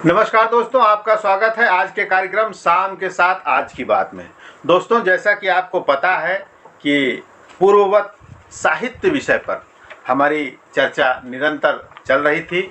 नमस्कार दोस्तों, आपका स्वागत है आज के कार्यक्रम शाम के साथ आज की बात में। दोस्तों, जैसा कि आपको पता है कि पूर्ववत साहित्य विषय पर हमारी चर्चा निरंतर चल रही थी।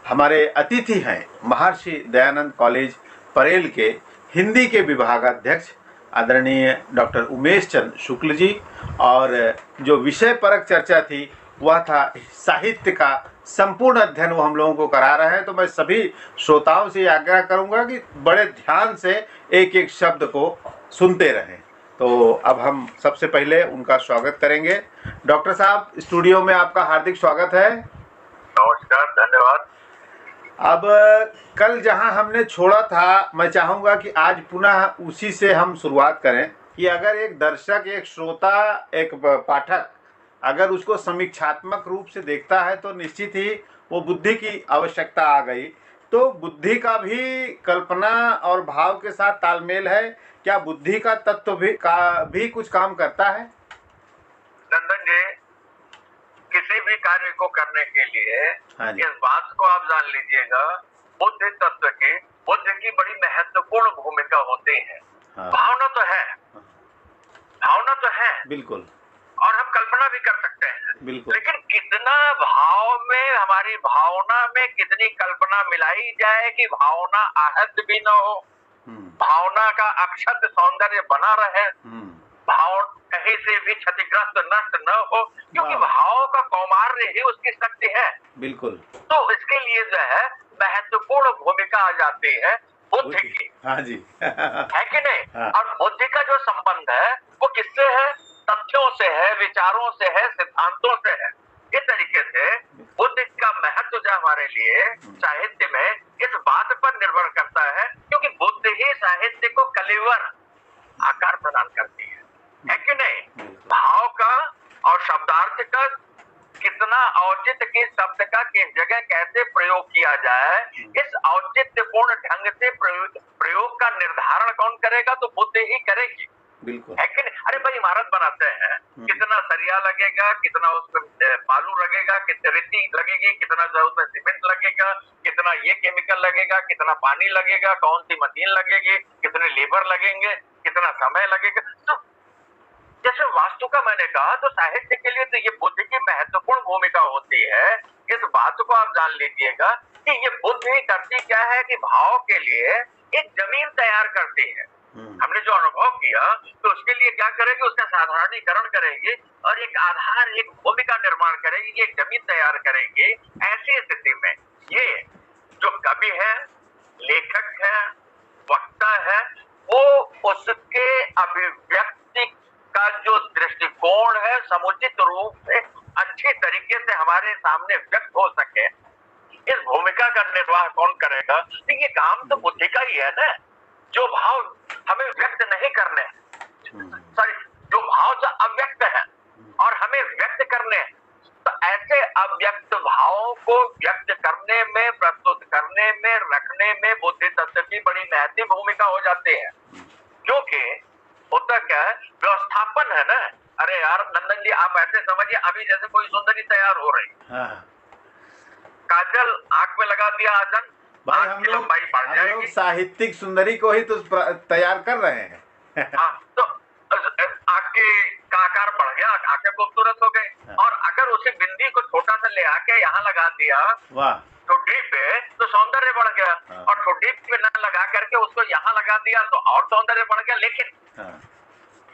हमारे अतिथि हैं महर्षि दयानंद कॉलेज परेल के हिंदी के विभागाध्यक्ष आदरणीय डॉक्टर उमेश चंद शुक्ल जी, और जो विषय परक चर्चा थी वह था साहित्य का संपूर्ण अध्ययन, वो हम लोगों को करा रहे हैं। तो मैं सभी श्रोताओं से आग्रह करूंगा कि बड़े ध्यान से एक एक शब्द को सुनते रहें। तो अब हम सबसे पहले उनका स्वागत करेंगे। डॉक्टर साहब, स्टूडियो में आपका हार्दिक स्वागत है। नमस्कार, धन्यवाद। अब कल जहां हमने छोड़ा था, मैं चाहूँगा कि आज पुनः उसी से हम शुरुआत करें कि अगर एक दर्शक, एक श्रोता, एक पाठक अगर उसको समीक्षात्मक रूप से देखता है तो निश्चित ही वो बुद्धि की आवश्यकता आ गई। तो बुद्धि का भी कल्पना और भाव के साथ तालमेल है। क्या बुद्धि का तत्व भी कुछ काम करता है? नंदन जी, किसी भी कार्य को करने के लिए हाँ जी। इस बात को आप जान लीजिएगा, बुद्धि तत्व की बुद्धि की बड़ी महत्वपूर्ण भूमिका होती है। हाँ। भावना तो है, भावना तो है, बिल्कुल और हम कल्पना भी कर सकते हैं, बिल्कुल। लेकिन कितना भाव में, हमारी भावना में कितनी कल्पना मिलाई जाए कि भावना आहत भी न हो, भावना का अक्षत सौंदर्य बना रहे, भाव कहीं से भी क्षतिग्रस्त नष्ट न हो, क्योंकि भाव का कौमार्य ही उसकी शक्ति है। बिल्कुल। तो इसके लिए जो है महत्वपूर्ण भूमिका आ जाती है बुद्धि की। हाँ जी। है कि नहीं? हाँ। और बुद्धि का जो संबंध है वो किससे है? तथ्यों से है, विचारों से है, सिद्धांतों से है। इस तरीके से बुद्धि का महत्व जो हमारे लिए साहित्य में इस बात पर निर्भर करता है, क्योंकि बुद्धि ही साहित्य को कलेवर आकार प्रदान करती है कि नहीं? भाव का और शब्दार्थ का कितना औचित्य, किस शब्द का किस जगह कैसे प्रयोग किया जाए, इस औचित्यपूर्ण ढंग से प्रयोग का निर्धारण कौन करेगा? तो बुद्धि ही करेगी। बिल्कुल। है कि नहीं? अरे भाई, इमारत बनाते हैं, कितना सरिया लगेगा, कितना उसमें बालू लगेगा, कितनी रेती लगेगी, कितना उसमें सीमेंट लगेगा, कितना ये केमिकल लगेगा, कितना पानी लगेगा, कौन सी मशीन लगेगी, कितने लेबर लगेंगे, कितना समय लगेगा। तो जैसे वास्तु का मैंने कहा, तो साहित्य के लिए तो ये बुद्धि की महत्वपूर्ण भूमिका होती है। इस बात को आप जान लीजिएगा कि ये बुद्धि करती क्या है कि भाव के लिए एक जमीन तैयार करती है। हमने जो अनुभव किया, तो उसके लिए क्या करेगी? उसका साधारणीकरण करेगी और एक आधार, एक भूमिका निर्माण करेगी, एक जमीन तैयार करेगी। ऐसी स्थिति में ये जो कवि है, लेखक है, वक्ता है, वो उसके अभिव्यक्ति का जो दृष्टिकोण है समुचित रूप से अच्छी तरीके से हमारे सामने व्यक्त हो सके, इस भूमिका का निर्वाह कौन करेगा? तो ये काम तो बुद्धि का ही है ना। जो भाव हमें व्यक्त नहीं करने, सॉरी, जो भाव जो अव्यक्त है और हमें व्यक्त करने, तो ऐसे अव्यक्त भावों को व्यक्त करने में, प्रस्तुत करने में, रखने में बुद्धि तत्व की बड़ी महत्वपूर्ण भूमिका हो जाती है। क्योंकि होता क्या है, व्यवस्थापन है ना। अरे यार नंदन जी, आप ऐसे समझिए, अभी जैसे कोई सुंदरी तैयार हो रही, काजल आंख में लगा दिया, आजन भाई, हम लोग साहित्यिक सुंदरी को ही तो तैयार कर रहे हैं। हाँ, तो आंख का आकार बढ़ गया, आंखें खूबसूरत हो गई। और अगर उसे बिंदी को छोटा सा ले आके यहाँ लगा दिया, वाह, ठुड्डी पे, तो सौंदर्य बढ़ गया। और ठुड्डी पे न लगा करके उसको यहाँ लगा दिया तो और सौंदर्य बढ़ गया।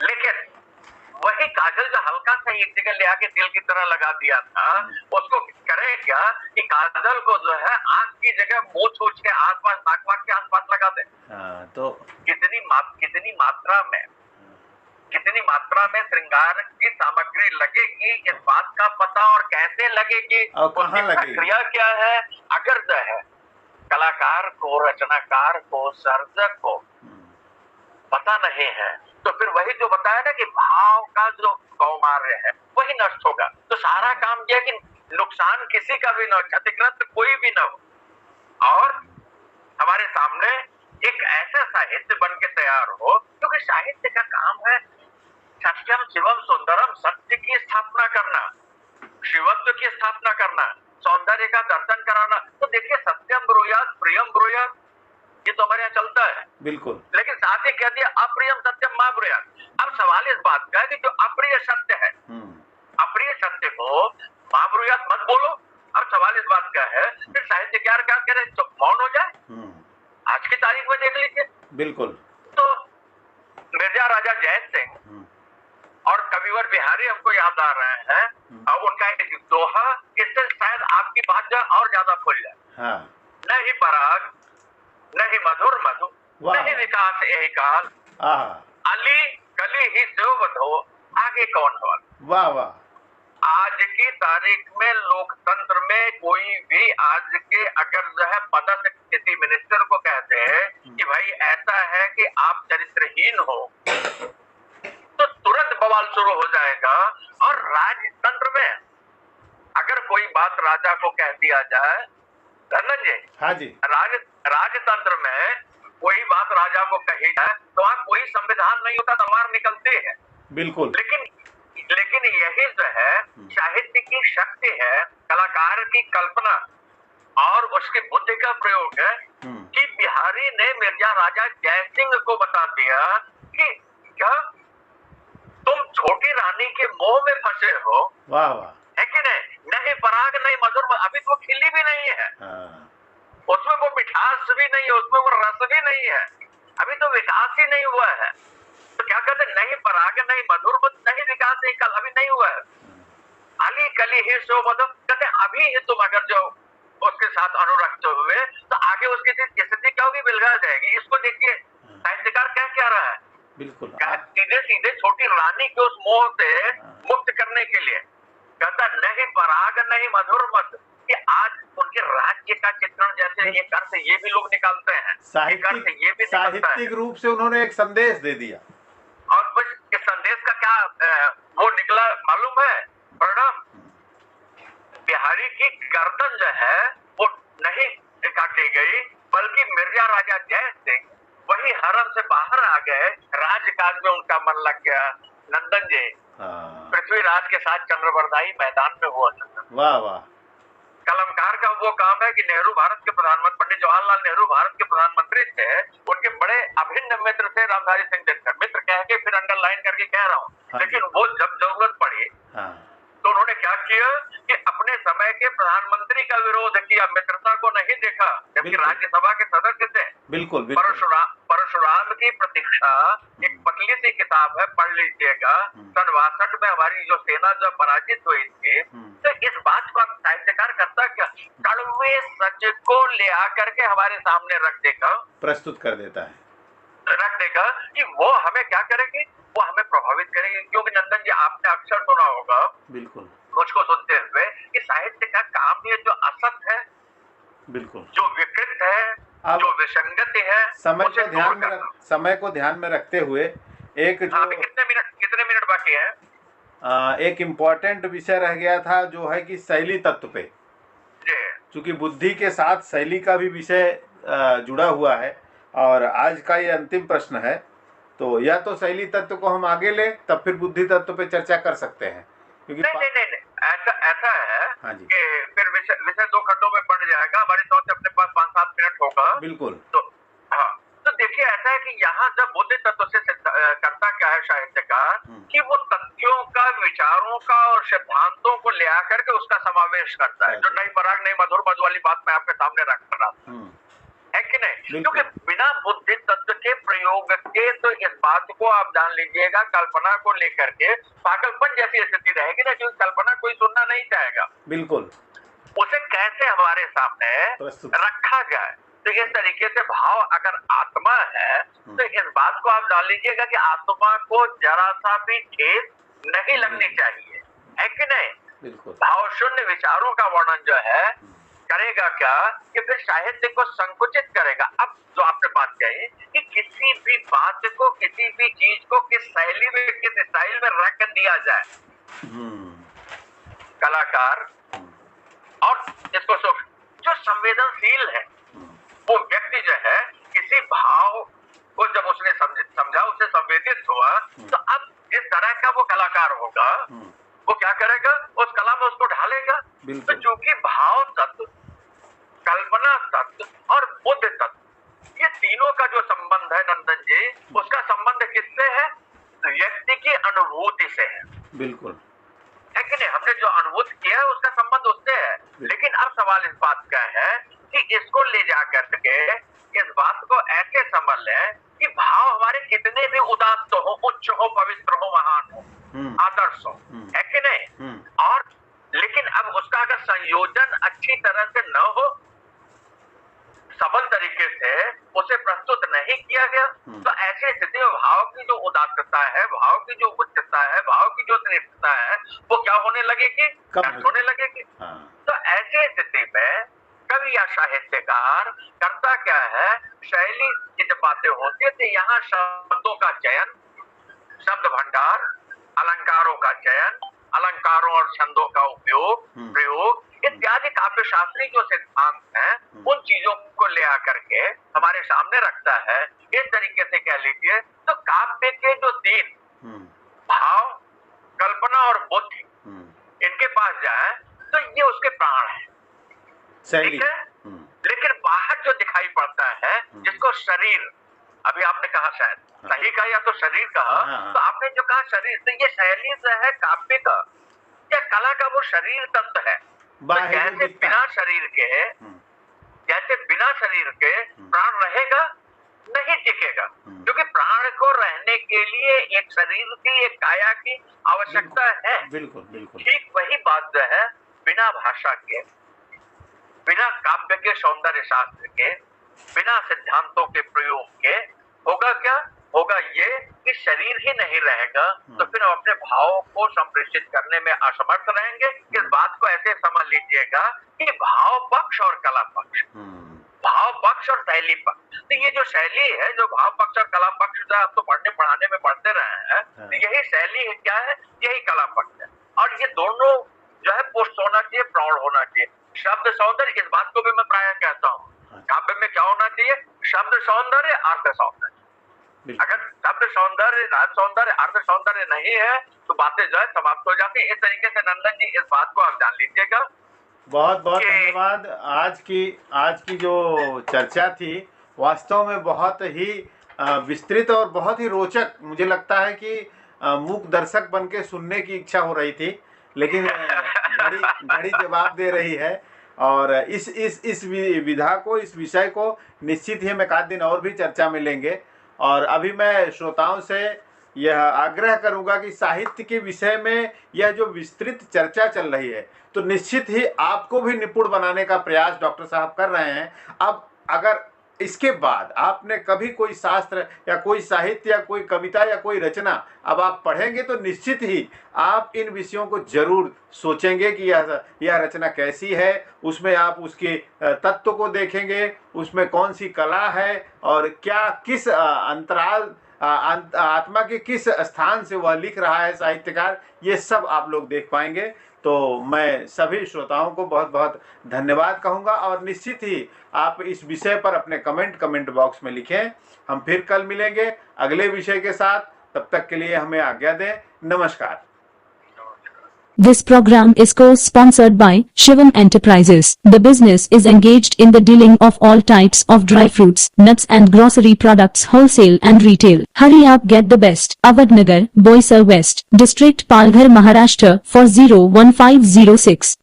लेकिन वही काजल जो हल्का सा एक जगह ले आके दिल की तरह लगा दिया था, उसको करे क्या कि काजल को जो है आंख की जगह मुंह छूछ के आसपास, नाक वाक के आसपास लगा दे। तो कितनी मात्रा में श्रृंगार की सामग्री लगेगी, इस बात का पता और कैसे लगेगी, उसकी प्रक्रिया क्या है, अगर जो है कलाकार को, रचनाकार को, सर्जक को पता नहीं है, तो फिर वही जो बताया ना कि भाव का जो कौमार्य है वही नष्ट होगा। तो सारा काम यह कि नुकसान किसी का भी न हो, क्षतिग्रस्त कोई भी न हो, और हमारे सामने एक ऐसा साहित्य बन के तैयार हो, क्योंकि साहित्य का काम है सत्यम शिवम सुंदरम, सत्य की स्थापना करना, शिवत्व की स्थापना करना, सौंदर्य का दर्शन कराना। तो देखिए, सत्यम ब्रूयात प्रियम ब्रूयात, ये तो हमारे यहाँ चलता है, बिल्कुल। लेकिन साथ ही कह दिया अप्रियम सत्यम मा ब्रूयात। अब सवाल इस बात का है कि जो अप्रिय सत्य है, अप्रिय सत्य को मा ब्रूयात मत बोलो। अब सवाल इस बात का है कि साहित्यकार क्या करे, तो मौन हो जाए। आज की तारीख में देख लीजिए, बिल्कुल। तो मिर्जा राजा जैन सिंह और कविवर बिहारी हमको याद आ रहे हैं, और उनका एक दोहा, इससे शायद आपकी बात जो और ज्यादा खुल जाए। हाँ। नहीं पराग, नहीं मधुर मधु, नहीं विकास यही काल, अली कली ही सोवत हो, आगे कौन सवाल। वाह वाह। आज की तारीख में लोकतंत्र में कोई भी आज के अगर जो है पदस्थ किसी मिनिस्टर को कहते हैं कि भाई ऐसा है कि आप चरित्रहीन हो, तो तुरंत बवाल शुरू हो जाएगा। और राजतंत्र में अगर कोई बात राजा को कह दिया जाए, धनन जी, हाँ जी, राजतंत्र में कोई बात राजा को कही जाए तो वहां कोई संविधान नहीं होता, तलवार निकलती है। बिल्कुल। लेकिन यही जो है साहित्य की शक्ति है, कलाकार की कल्पना और उसकी बुद्धि का प्रयोग है कि बिहारी ने मिर्जा राजा जयसिंह को बता दिया कि क्या तुम छोटी रानी के मोह में फंसे हो। वाह वाह। है कि नहीं पराग नहीं मधुर, अभी तो खिली भी नहीं है, उसमें वो मिठास भी नहीं है, उसमें वो रस भी नहीं है, अभी तो विकास ही नहीं हुआ है। तो क्या कहते, नहीं पराग नहीं मधुर नहीं विकास ही कल अभी नहीं हुआ है, अली कली ही सो मधुर। कहते अभी ही तुम अगर जो उसके साथ अनुरक्त हुए तो आगे उसकी स्थिति क्या होगी, बिलगा जाएगी। इसको देखिए साहित्यकार कह क्या रहा है, बिल्कुल सीधे सीधे छोटी रानी के उस मोह से मुक्त करने के लिए कहता नहीं पराग नहीं मधुर मत, कि आज उनके राज्य का चित्रण जैसे एक अर्थ ये भी लोग निकालते हैं, साहित्यिक रूप से उन्होंने एक संदेश दे दिया। और बस इस संदेश का क्या वो निकला मालूम है, परिणाम बिहारी की गर्दन जो है वो नहीं काटी गई, बल्कि मिर्जा राजा जय सिंह वही हरम से बाहर आ गए, राजकाज में उनका मन लग गया। नंदन जी, पृथ्वीराज के साथ चंद्रवरदाई मैदान में हुआ। वाह वाह। कलमकार का वो काम है कि नेहरू भारत के प्रधानमंत्री, पंडित जवाहरलाल नेहरू भारत के प्रधानमंत्री थे, उनके बड़े अभिन्न मित्र थे रामधारी सिंह दिनकर। मित्र कह के फिर अंडरलाइन करके कह रहा हूँ, लेकिन वो जब जरूरत पड़ी तो उन्होंने क्या किया कि अपने समय के प्रधानमंत्री का विरोध किया, मित्रता को नहीं देखा, जबकि राज्यसभा के सदस्य थे। बिल्कुल। परशुराम की प्रतीक्षा एक पतली सी किताब है, पढ़ लीजिएगा। सन 62 में हमारी जो सेना जब पराजित हुई थी, तो इस बात को साहित्यकार करता क्या, कड़वे सच को ले आकर के हमारे सामने रख देगा, प्रस्तुत कर देता है, रख देगा कि वो हमें क्या करेगी, वो हमें प्रभावित करेगी। क्योंकि नंदन जी आपने अक्सर सुना होगा, बिल्कुल, मुझको सुनते हुए, कि साहित्य का काम ये जो असत है, बिल्कुल, जो विकृत है, जो विसंगति है, समय को ध्यान में रखते हुए एक जो कितने मिनट बाकी है, एक इम्पोर्टेंट विषय रह गया था जो है कि शैली तत्व पे, चूंकि बुद्धि के साथ शैली का भी विषय जुड़ा हुआ है, और आज का ये अंतिम प्रश्न है, तो या तो शैली तत्व को हम आगे ले, तब फिर बुद्धि तत्व पे चर्चा कर सकते हैं, क्योंकि नहीं ऐसा है। हाँ जी, कि फिर विषय 2 खंडों में बढ़ जाएगा, हमारी सोच से अपने पास 5-7 मिनट होगा। बिल्कुल। तो हाँ, तो देखिए ऐसा है कि यहाँ जब बुद्धि तत्व से करता क्या है साहित्यकार, कि वो तथ्यों का, विचारों का और सिद्धांतों को ले आकर के उसका समावेश करता है, जो नहीं पराग नहीं मधुर मधु वाली बात मैं आपके सामने रख रहा हूँ, है कि नहीं। क्योंकि बिना बुद्धि तत्व के प्रयोग के तो इस बात को आप जान लीजिएगा, कल्पना को लेकर के पागलपन जैसी स्थिति रहेगी ना, क्योंकि कल्पना कोई सुनना नहीं चाहेगा। बिल्कुल। उसे कैसे हमारे सामने रखा जाए, तो इस तरीके से भाव अगर आत्मा है तो इस बात को आप जान लीजिएगा कि आत्मा को जरा सा भी ठेस नहीं लगनी चाहिए, है कि नहीं। बिल्कुल। भाव शून्य विचारों का वर्णन जो है करेगा क्या, कि फिर साहित्य को संकुचित करेगा। अब जो आपने बात कही कि किसी भी बात को, किसी भी चीज को किस शैली में, किस स्टाइल में रख दिया जाए, कलाकार और इसको जो संवेदनशील है वो व्यक्ति जो है, किसी भाव को जब उसने समझा, उसे संवेदित हुआ, तो अब जिस तरह का वो कलाकार होगा, वो क्या करेगा, उस कला में उसको ढालेगा। तो चूंकि भाव व्यक्ति की अनुभूति से है, बिल्कुल है कि नहीं? हमने जो अनुभूति किया है उसका संबंध उससे है। लेकिन अब सवाल इस बात का है कि इसको ले जा करके इस बात को ऐसे समझ लें कि भाव हमारे कितने भी उदात्त हो, उच्च हो, पवित्र हो, महान हो, आदर्श हो, है कि नहीं? और लेकिन अब उसका अगर संयोजन अच्छी तरह से न हो, सबल तरीके से उसे प्रस्तुत नहीं किया गया, तो ऐसी स्थिति में भाव की जो उदात्तता है, भाव की जो उच्चता है, भाव की जो श्रेष्ठता है, वो क्या होने लगेगी? कम होने लगेगी। तो ऐसी स्थिति में कवि या साहित्यकार करता क्या है? शैली की जब बातें होती है तो यहाँ शब्दों का चयन, शब्द भंडार, अलंकारों का चयन, अलंकारों और छंदों का उपयोग, प्रयोग इत्यादि काव्य शास्त्री जो सिद्धांत हैं, उन चीजों को ले आकर के हमारे सामने रखता है। इस तरीके से कह लीजिए तो काव्य के जो तीन भाव, कल्पना और बुद्धि, इनके पास जाए तो ये उसके प्राण है, ठीक है? लेकिन बाहर जो दिखाई पड़ता है, जिसको शरीर, अभी आपने कहा शायद सही कहा या तो शरीर कहा, तो आपने जो कहा शरीर, तो ये शैली जो है काव्य का या कला का वो शरीर तत्व है। तो जैसे बिना शरीर के प्राण रहेगा नहीं टिकेगा, क्योंकि प्राण को रहने के लिए एक शरीर की, एक काया की आवश्यकता है। बिल्कुल बिल्कुल ठीक वही बात जो है बिना भाषा के, बिना काव्य के, सौंदर्य शास्त्र के, बिना सिद्धांतों के प्रयोग के होगा क्या? होगा ये कि शरीर ही नहीं रहेगा, तो फिर हम अपने भावों को संप्रेषित करने में असमर्थ रहेंगे। इस बात को ऐसे समझ लीजिएगा कि भाव पक्ष और कला पक्ष, भाव पक्ष और शैली पक्ष, तो ये जो शैली है, जो भाव पक्ष और कला पक्ष जो आप तो पढ़ने पढ़ाने में पढ़ते रहे हैं, तो यही शैली है, क्या है? यही कला पक्ष है। और ये दोनों जो है पुष्ट होना चाहिए, प्रौढ़ होना चाहिए। शब्द सौंदर्य, इस बात को भी मैं प्रायः कहता हूँ, काव्य में क्या होना चाहिए? शब्द सौंदर्य, अर्थ सौंदर्य। अगर शब्द सौंदर्य, राज सौंदर्य, अर्थ सौंदर्य नहीं है तो बातें जो है समाप्त हो जाती है। इस तरीके से नंदन जी इस बात को आप जान लीजिएगा। बहुत बहुत धन्यवाद। आज की जो चर्चा थी वास्तव में बहुत ही विस्तृत और बहुत ही रोचक, मुझे लगता है कि मूक दर्शक बन के सुनने की इच्छा हो रही थी, लेकिन घड़ी जवाब दे रही है। और इस विधा को, इस विषय को निश्चित ही हम एक आध दिन और भी चर्चा में लेंगे। और अभी मैं श्रोताओं से यह आग्रह करूंगा कि साहित्य के विषय में यह जो विस्तृत चर्चा चल रही है, तो निश्चित ही आपको भी निपुण बनाने का प्रयास डॉक्टर साहब कर रहे हैं। अब अगर इसके बाद आपने कभी कोई शास्त्र या कोई साहित्य या कोई कविता या कोई रचना अब आप पढ़ेंगे, तो निश्चित ही आप इन विषयों को जरूर सोचेंगे कि यह रचना कैसी है, उसमें आप उसके तत्व को देखेंगे, उसमें कौन सी कला है और क्या किस अंतराल आत्मा के किस स्थान से वह लिख रहा है साहित्यकार, ये सब आप लोग देख पाएंगे। तो मैं सभी श्रोताओं को बहुत बहुत धन्यवाद कहूँगा और निश्चित ही आप इस विषय पर अपने कमेंट बॉक्स में लिखें। हम फिर कल मिलेंगे अगले विषय के साथ, तब तक के लिए हमें आज्ञा दें। नमस्कार। This program is co-sponsored by Shivam Enterprises. The business is engaged in the dealing of all types of dry fruits, nuts and grocery products wholesale and retail. Hurry up, get the best. Avadnagar, Boisar West, District Palghar, Maharashtra 401506.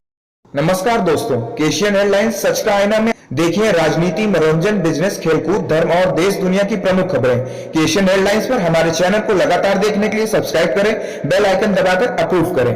नमस्कार दोस्तों, केशियन airlines सच का आईना में देखिए राजनीति, मनोरंजन, business, खेलकूद, धर्म और देश दुनिया की प्रमुख खबरें। केशियन एयरलाइंस पर हमारे चैनल को लगातार देखने के लिए सब्सक्राइब करें, बेल आइकन दबाकर अप्रूव करें।